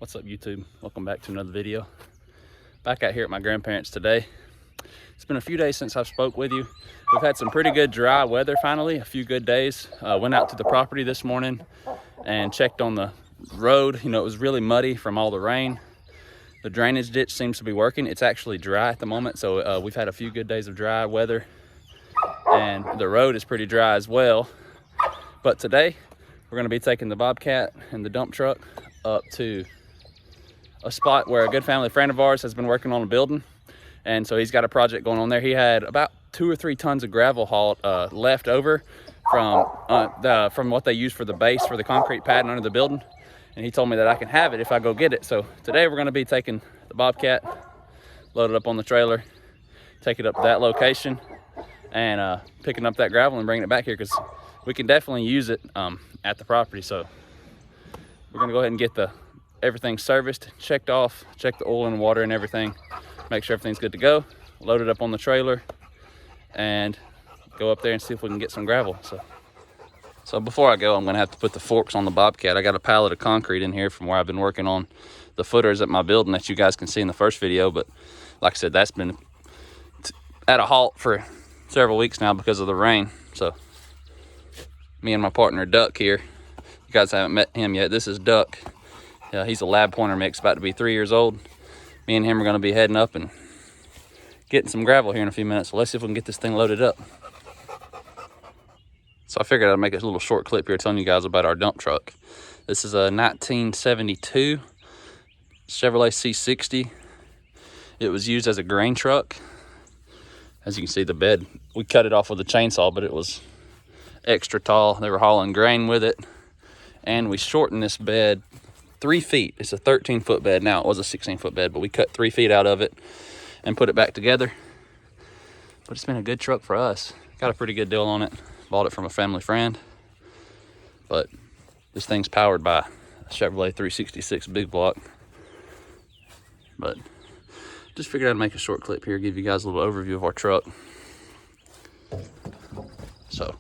What's up, YouTube? Welcome back to another video. Back out here at my grandparents today. It's been a few days since I've spoke with you. We've had some pretty good dry weather finally, a few good days. Went out to the property this morning and checked on the road. You know, it was really muddy from all the rain. The drainage ditch seems to be working. It's actually dry at the moment, so we've had a few good days of dry weather, and the road is pretty dry as well. But today, we're gonna be taking the Bobcat and the dump truck up to a spot where a good family friend of ours has been working on a building, and so he's got a project going on there. He had about 2 or 3 tons of gravel hauled left over from what they use for the base for the concrete pad under the building, and he told me that I can have it if I go get it. So today we're going to be taking the Bobcat, load it up on the trailer, take it up to that location, and picking up that gravel and bringing it back here, because we can definitely use it at the property. So we're going to go ahead and get everything serviced, checked off, check the oil and water and everything, make sure everything's good to go, load it up on the trailer, and go up there and see if we can get some gravel. So before I go, I'm gonna have to put the forks on the Bobcat. I got a pallet of concrete in here from where I've been working on the footers at my building that you guys can see in the first video, but like I said, that's been at a halt for several weeks now because of the rain. So me and my partner Duck here, you guys haven't met him yet. This is Duck. He's a lab pointer mix, about to be 3 years old. Me and him are gonna be heading up and getting some gravel here in a few minutes. So let's see if we can get this thing loaded up. So I figured I'd make a little short clip here telling you guys about our dump truck. This is a 1972 Chevrolet C60. It was used as a grain truck. As you can see, the bed, we cut it off with a chainsaw, but it was extra tall. They were hauling grain with it. And we shortened this bed 3 feet. It's a 13-foot bed now. It was a 16-foot bed, but we cut 3 feet out of it and put it back together. But it's been a good truck for us. Got a pretty good deal on it. Bought it from a family friend. But this thing's powered by a Chevrolet 366 big block. But just figured I'd make a short clip here, give you guys a little overview of our truck. So,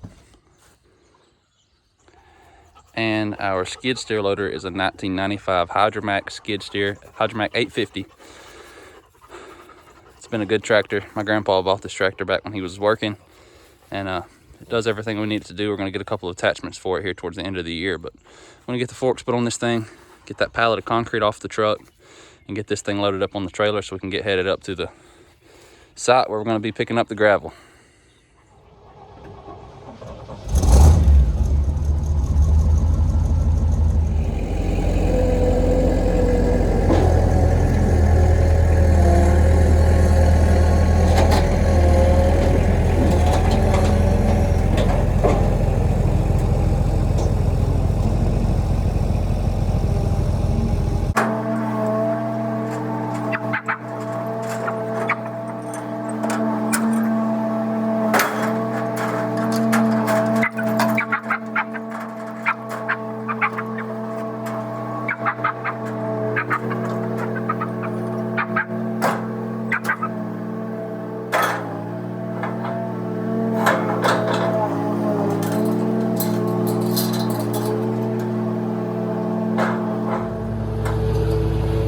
and our skid steer loader is a 1995 Hydromax skid steer, Hydromax 850. It's been a good tractor. My grandpa bought this tractor back when he was working, and it does everything we need it to do. We're gonna get a couple of attachments for it here towards the end of the year, but I'm gonna get the forks put on this thing, get that pallet of concrete off the truck, and get this thing loaded up on the trailer so we can get headed up to the site where we're gonna be picking up the gravel.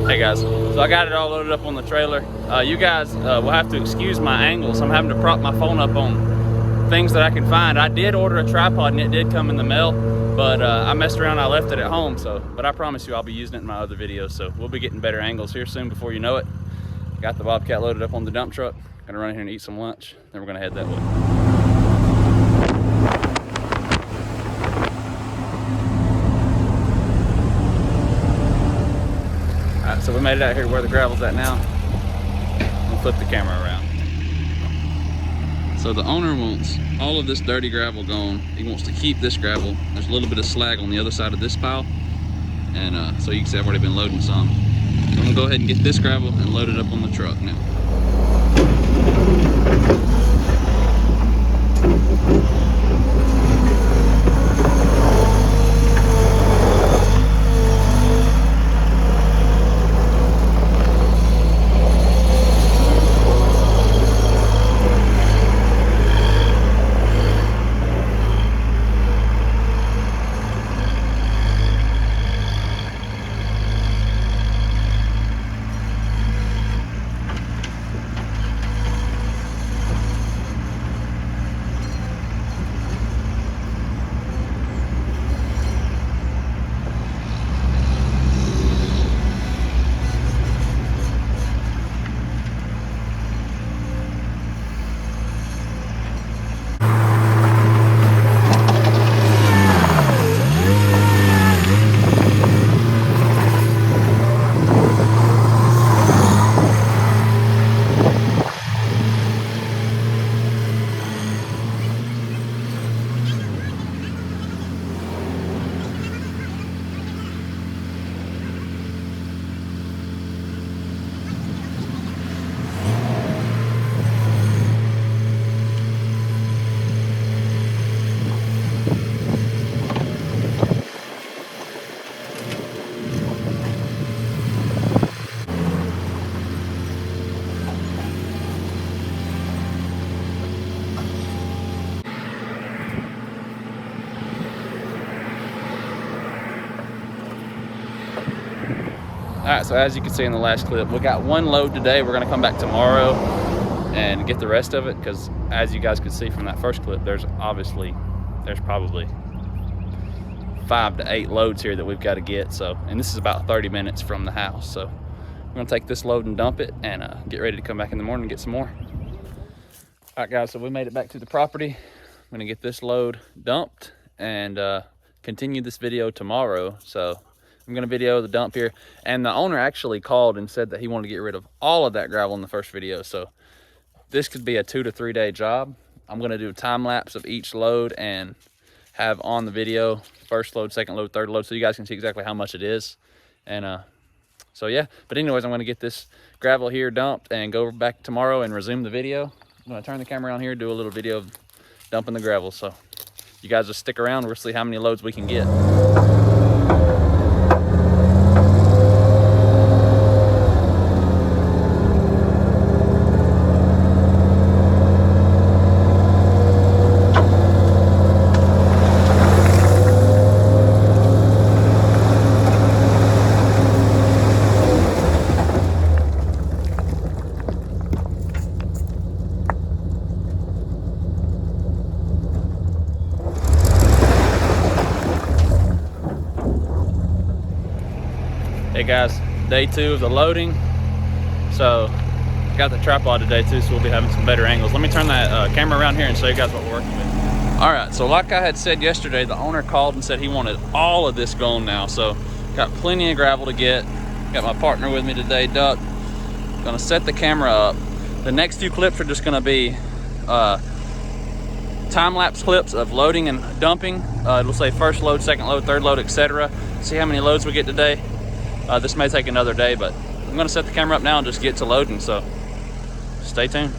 Hey guys, so I got it all loaded up on the trailer. You guys will have to excuse my angles. I'm having to prop my phone up on things that I can find. I did order a tripod and it did come in the mail, but I messed around, I left it at home. But I promise you I'll be using it in my other videos. So we'll be getting better angles here soon before you know it. Got the Bobcat loaded up on the dump truck. Gonna run in here and eat some lunch. Then we're gonna head that way. So we made it out here where the gravel's at now. We'll flip the camera around. So the owner wants all of this dirty gravel gone. He wants to keep this gravel. There's a little bit of slag on the other side of this pile. And so you can see I've already been loading some. So I'm gonna go ahead and get this gravel and load it up on the truck now. right, so as you can see in the last clip, we got one load today. We're gonna come back tomorrow and get the rest of it, because as you guys could see from that first clip, there's probably 5 to 8 loads here that we've got to get. So, and this is about 30 minutes from the house. So we're gonna take this load and dump it and get ready to come back in the morning and get some more. All right, guys, so we made it back to the property. I'm gonna get this load dumped and continue this video tomorrow. So I'm gonna video the dump here. And the owner actually called and said that he wanted to get rid of all of that gravel in the first video. So this could be a 2 to 3 day job. I'm gonna do a time lapse of each load and have on the video first load, second load, third load, so you guys can see exactly how much it is. And so yeah, but anyways, I'm gonna get this gravel here dumped and go back tomorrow and resume the video. I'm gonna turn the camera on here, do a little video of dumping the gravel. So you guys just stick around, we'll see how many loads we can get. Hey guys, day 2 of the loading. So got the tripod today too, so we'll be having some better angles. Let me turn that camera around here and show you guys what we're working with. All right, so like I had said yesterday, the owner called and said he wanted all of this gone now. So got plenty of gravel to get. Got my partner with me today, Duck. Gonna set the camera up. The next few clips are just gonna be time-lapse clips of loading and dumping. It'll say first load, second load, third load, etc. See how many loads we get today. This may take another day, but I'm gonna set the camera up now and just get to loading, so stay tuned.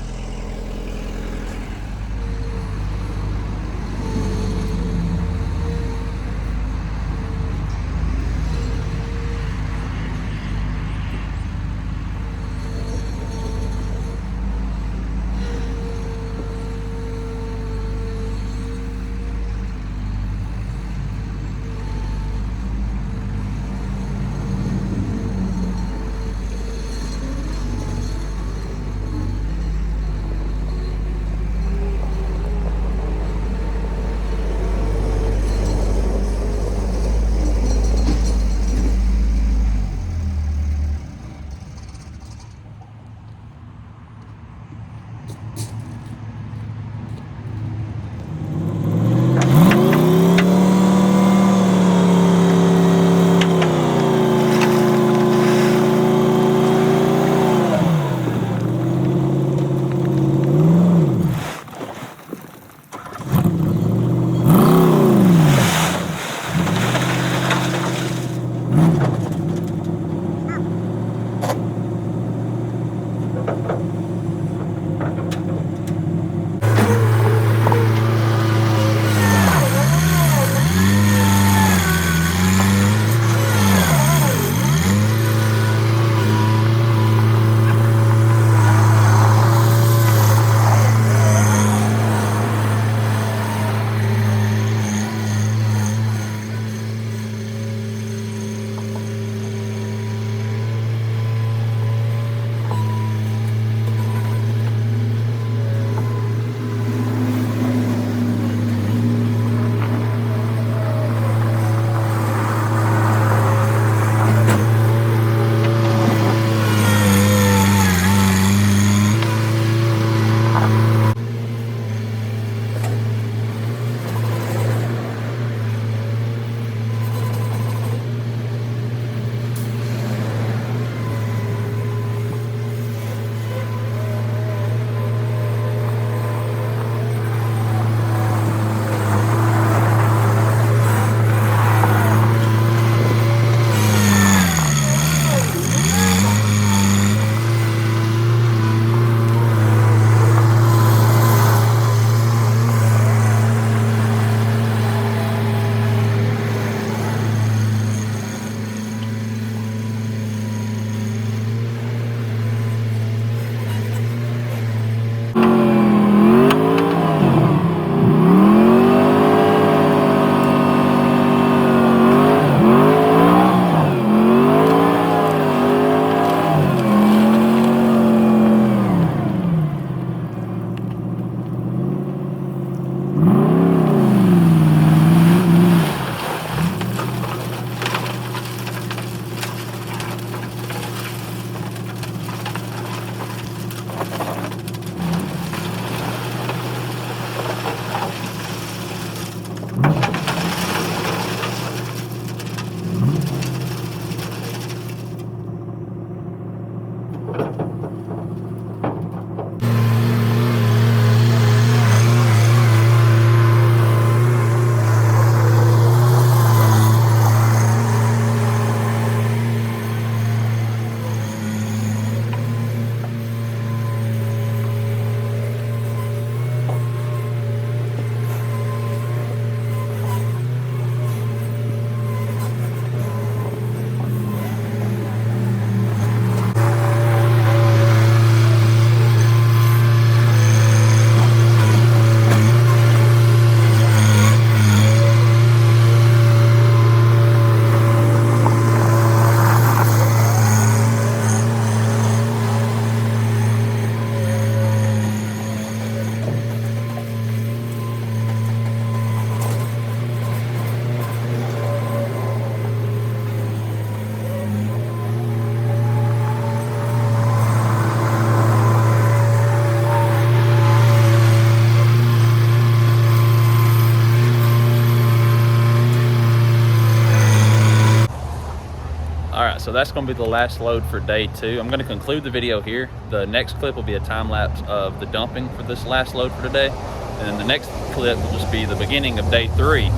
so that's going to be the last load for day 2. I'm going to conclude the video here. The next clip will be a time lapse of the dumping for this last load for today, and then the next clip will just be the beginning of day 3.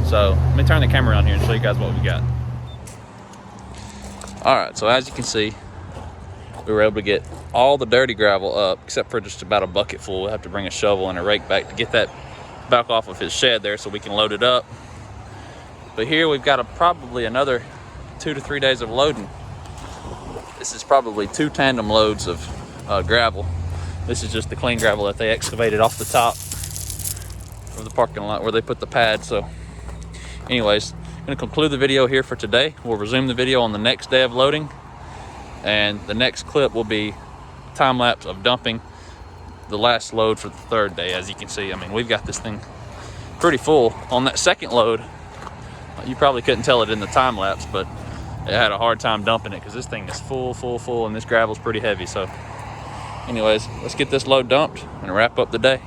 So let me turn the camera on here and show you guys what we got. All right, so as you can see, we were able to get all the dirty gravel up except for just about a bucket full. We'll have to bring a shovel and a rake back to get that back off of his shed there so we can load it up. But here we've got probably another 2 to 3 days of loading. This is probably 2 tandem loads of gravel. This is just the clean gravel that they excavated off the top of the parking lot where they put the pad. So anyways, I'm gonna conclude the video here for today. We'll resume the video on the next day of loading, and the next clip will be time lapse of dumping the last load for the 3rd day. As you can see, I mean, we've got this thing pretty full. On that second load, you probably couldn't tell it in the time lapse, but it had a hard time dumping it because this thing is full, and this gravel's pretty heavy. So anyways, let's get this load dumped and wrap up the day.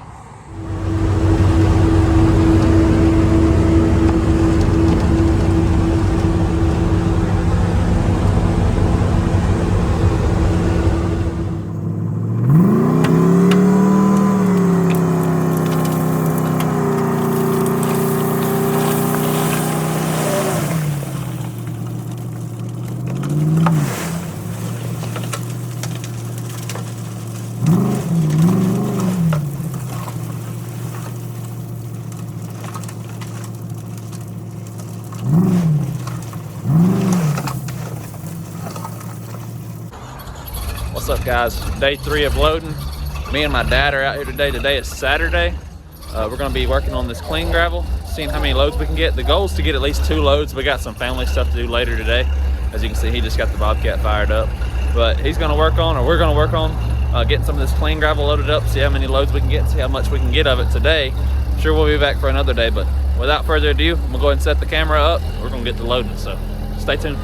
What's up, guys? Day 3 of loading. Me and my dad are out here today. Today is Saturday. We're gonna be working on this clean gravel, seeing how many loads we can get. The goal is to get at least 2 loads. We got some family stuff to do later today. As you can see, he just got the Bobcat fired up. But he's gonna work on, or we're gonna work on, getting some of this clean gravel loaded up, see how many loads we can get, see how much we can get of it today. I'm sure we'll be back for another day, but without further ado, I'm gonna go ahead and set the camera up. We're gonna get to loading, so stay tuned.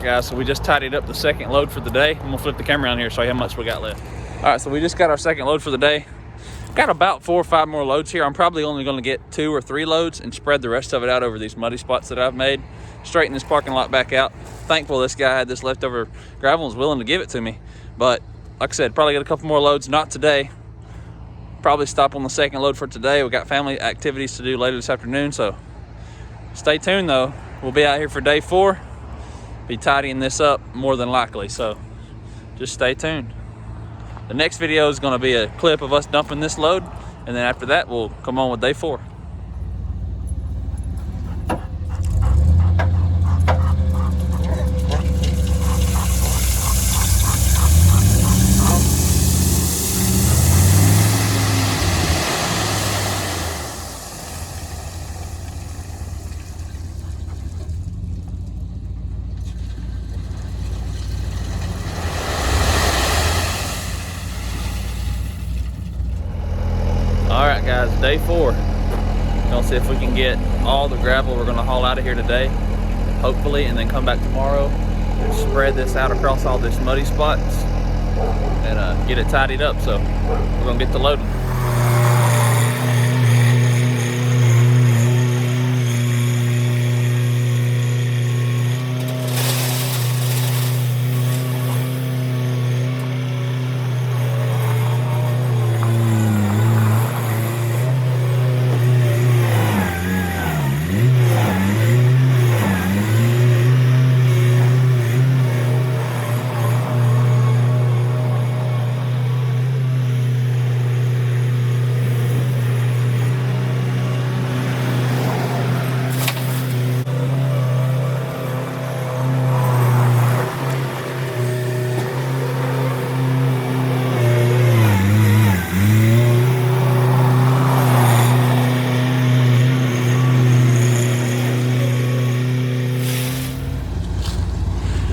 guys, so we just tidied up the second load for the day. I'm gonna flip the camera around here, show you how much we got left. All right, so we just got our second load for the day. Got about 4 or 5 more loads here. I'm probably only gonna get 2 or 3 loads and spread the rest of it out over these muddy spots that I've made. Straighten this parking lot back out. Thankful this guy had this leftover gravel and was willing to give it to me. But like I said, probably get a couple more loads, not today. Probably stop on the second load for today. We got family activities to do later this afternoon, so stay tuned though. We'll be out here for day 4. Be tidying this up more than likely, so just stay tuned. The next video is going to be a clip of us dumping this load, and then after that we'll come on with day 4. All right guys, day 4. Gonna see if we can get all the gravel we're gonna haul out of here today, hopefully, and then come back tomorrow and spread this out across all these muddy spots and get it tidied up. So we're gonna get to loading.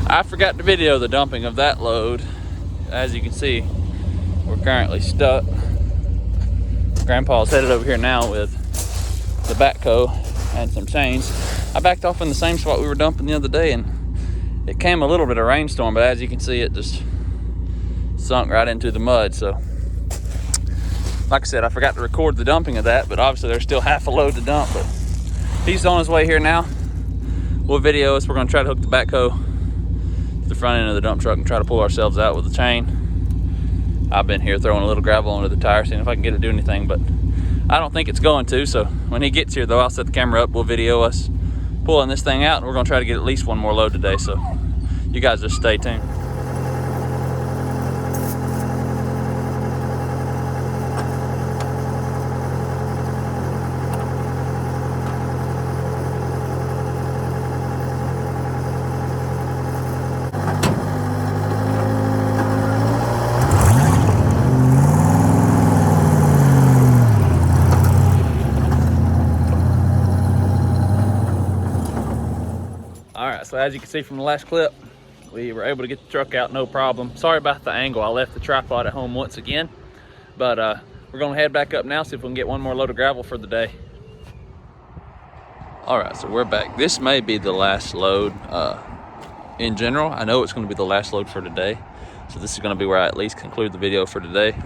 I forgot to video the dumping of that load. As you can see, we're currently stuck. Grandpa's headed over here now with the backhoe and some chains. I backed off in the same spot we were dumping the other day, and it came a little bit of rainstorm, but as you can see, it just sunk right into the mud. So like I said, I forgot to record the dumping of that, but obviously there's still half a load to dump. But he's on his way here now. We'll video us. We're gonna try to hook the backhoe to the front end of the dump truck and try to pull ourselves out with the chain. I've been here throwing a little gravel under the tire, seeing if I can get it to do anything, but I don't think it's going to. So when he gets here though, I'll set the camera up, we'll video us pulling this thing out, and we're gonna try to get at least 1 more load today. So you guys just stay tuned. So as you can see from the last clip, we were able to get the truck out no problem. Sorry about the angle. I left the tripod at home once again, but we're gonna head back up now, see if we can get 1 more load of gravel for the day. All right, so we're back. This may be the last load in general. I know it's gonna be the last load for today, so this is gonna be where I at least conclude the video for today.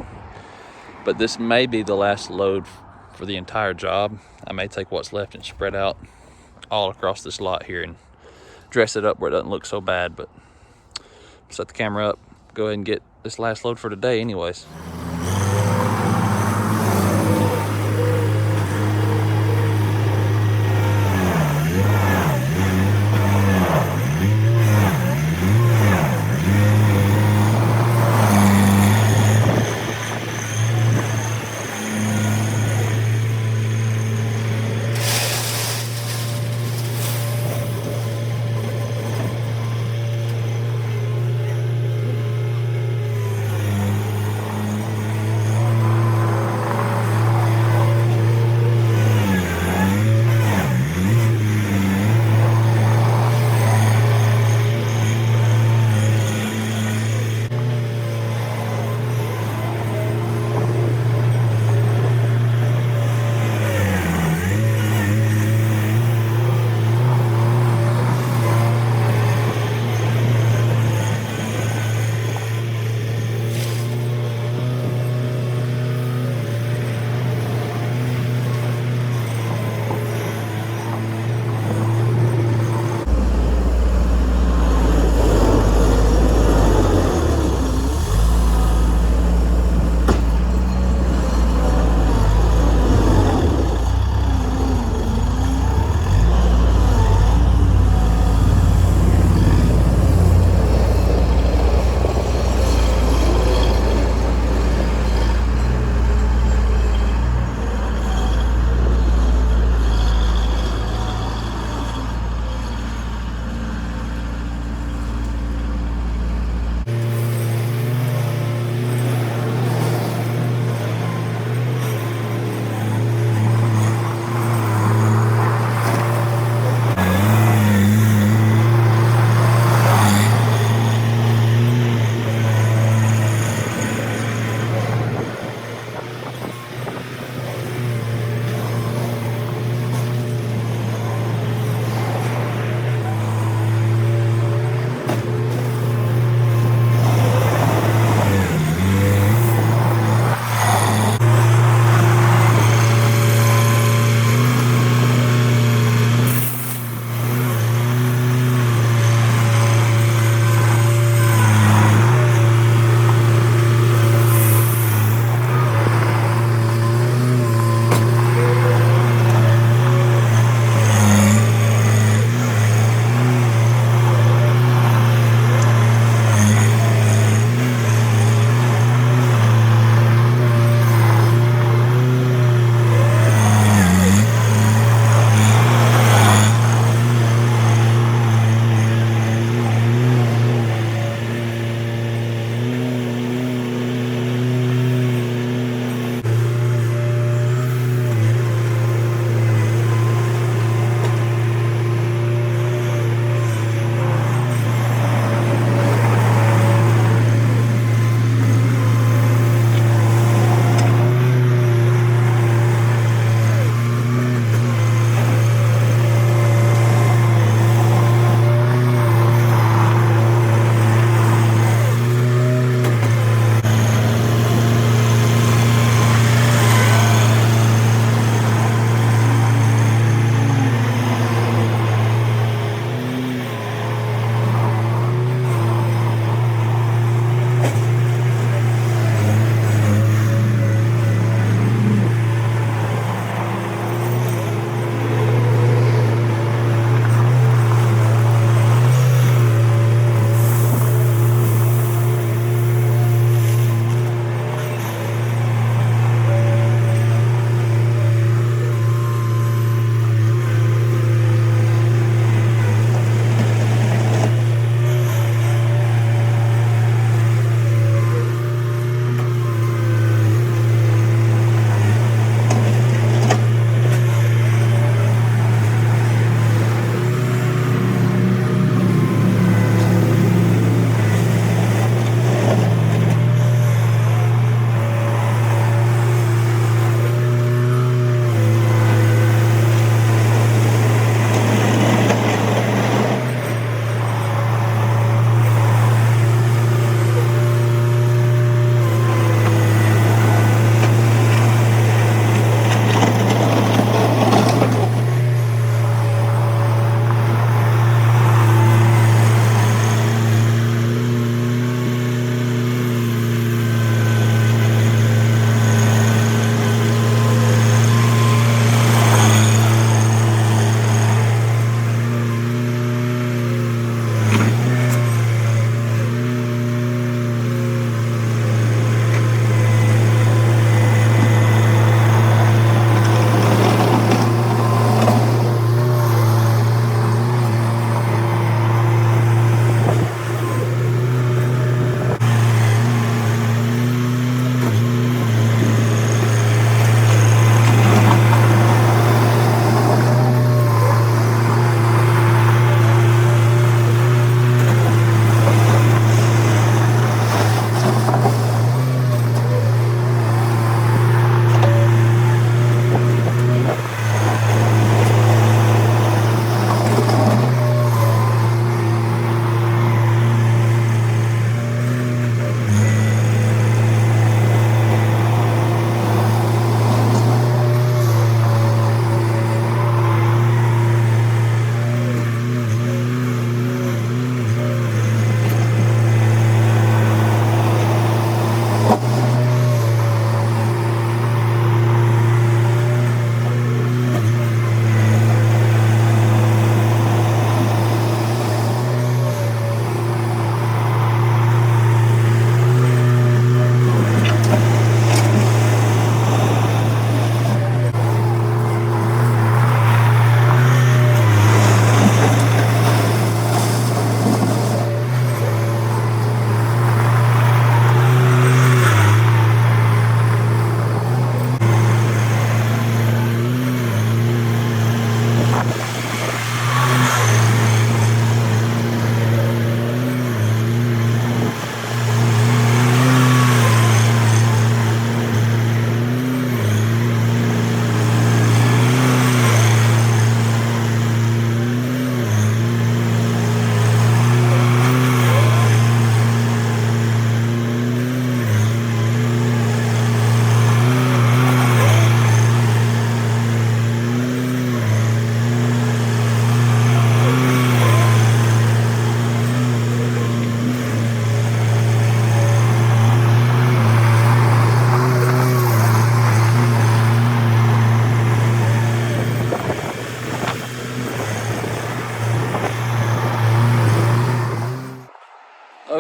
But this may be the last load for the entire job. I may take what's left and spread out all across this lot here and dress it up where it doesn't look so bad. But set the camera up, go ahead and get this last load for today anyways.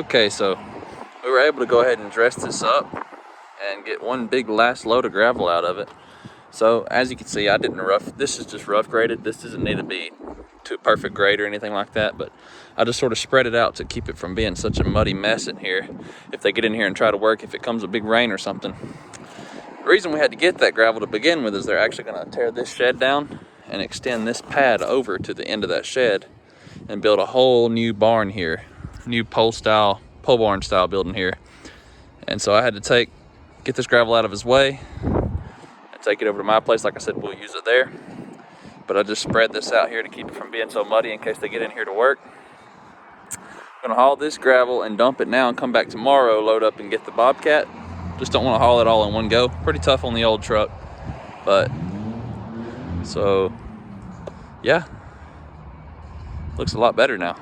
Okay, so we were able to go ahead and dress this up and get one big last load of gravel out of it. So as you can see, I didn't this is just rough graded. This doesn't need to be to perfect grade or anything like that, but I just sort of spread it out to keep it from being such a muddy mess in here if they get in here and try to work, if it comes a big rain or something. The reason we had to get that gravel to begin with is they're actually going to tear this shed down and extend this pad over to the end of that shed and build a whole new barn here, new pole barn style building here. And so I had to get this gravel out of his way and take it over to my place. Like I said, we'll use it there, but I just spread this out here to keep it from being so muddy in case they get in here to work. I'm gonna haul this gravel and dump it now and come back tomorrow, load up and get the Bobcat. Just don't want to haul it all in one go. Pretty tough on the old truck, but so yeah, looks a lot better now.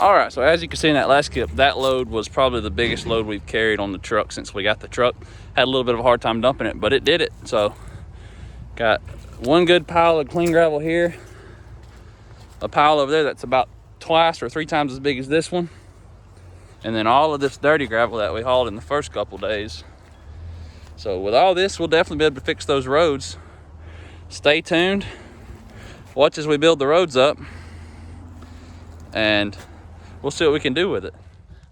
All right, so as you can see in that last clip, that load was probably the biggest load we've carried on the truck since we got the truck. Had a little bit of a hard time dumping it, but it did it. So got one good pile of clean gravel here, a pile over there that's about twice or 3 times as big as this one, and then all of this dirty gravel that we hauled in the first couple days. So with all this, we'll definitely be able to fix those roads. Stay tuned, watch as we build the roads up, and we'll see what we can do with it.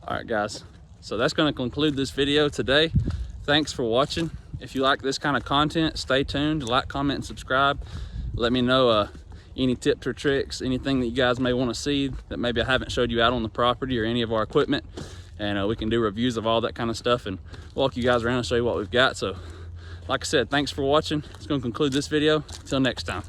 All right, guys, so that's going to conclude this video today. Thanks for watching. If you like this kind of content, stay tuned, like, comment, and subscribe. Let me know any tips or tricks, anything that you guys may want to see that maybe I haven't showed you out on the property or any of our equipment, and we can do reviews of all that kind of stuff and walk you guys around and show you what we've got. So like I said, thanks for watching. It's going to conclude this video. Until next time.